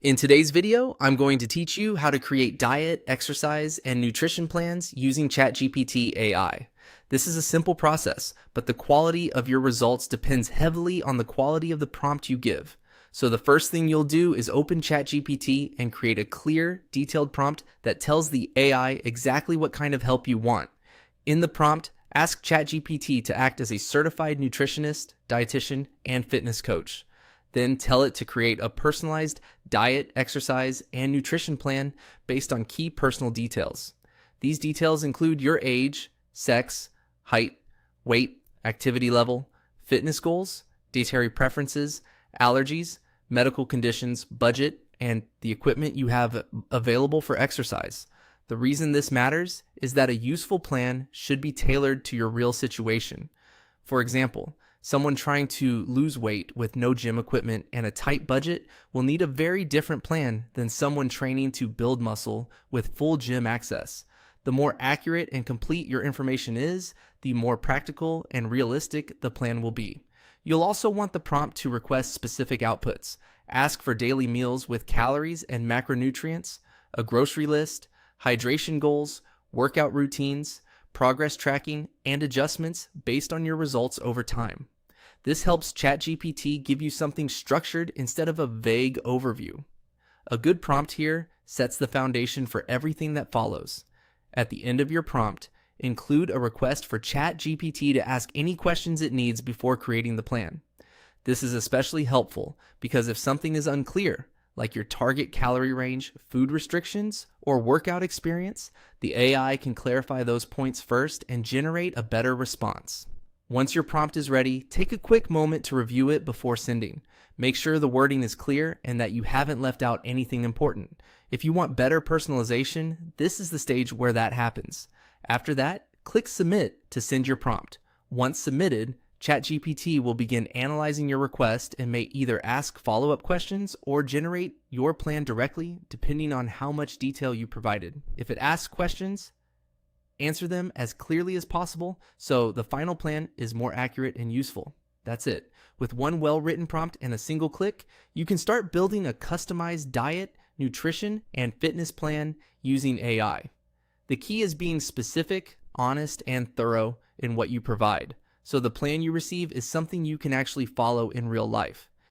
In today's video, I'm going to teach you how to create diet, exercise, and nutrition plans using ChatGPT AI. This is a simple process, but the quality of your results depends heavily on the quality of the prompt you give. So the first thing you'll do is open ChatGPT and create a clear, detailed prompt that tells the AI exactly what kind of help you want. In the prompt, ask ChatGPT to act as a certified nutritionist, dietitian, and fitness coach. Then tell it to create a personalized diet, exercise, and nutrition plan based on key personal details. These details include your age, sex, height, weight, activity level, fitness goals, dietary preferences, allergies, medical conditions, budget, and the equipment you have available for exercise. The reason this matters is that a useful plan should be tailored to your real situation. For example, someone trying to lose weight with no gym equipment and a tight budget will need a very different plan than someone training to build muscle with full gym access. The more accurate and complete your information is, the more practical and realistic the plan will be. You'll also want the prompt to request specific outputs. Ask for daily meals with calories and macronutrients, a grocery list, hydration goals, workout routines, progress tracking, and adjustments based on your results over time. This helps ChatGPT give you something structured instead of a vague overview. A good prompt here sets the foundation for everything that follows. At the end of your prompt, include a request for ChatGPT to ask any questions it needs before creating the plan. This is especially helpful because if something is unclear, like your target calorie range, food restrictions, or workout experience, the AI can clarify those points first and generate a better response. Once your prompt is ready, take a quick moment to review it before sending. Make sure the wording is clear and that you haven't left out anything important. If you want better personalization, this is the stage where that happens. After that, click Submit to send your prompt. Once submitted, ChatGPT will begin analyzing your request and may either ask follow-up questions or generate your plan directly, depending on how much detail you provided. If it asks questions, answer them as clearly as possible so the final plan is more accurate and useful. That's it. With one well-written prompt and a single click, you can start building a customized diet, nutrition, and fitness plan using AI. The key is being specific, honest, and thorough in what you provide, so the plan you receive is something you can actually follow in real life.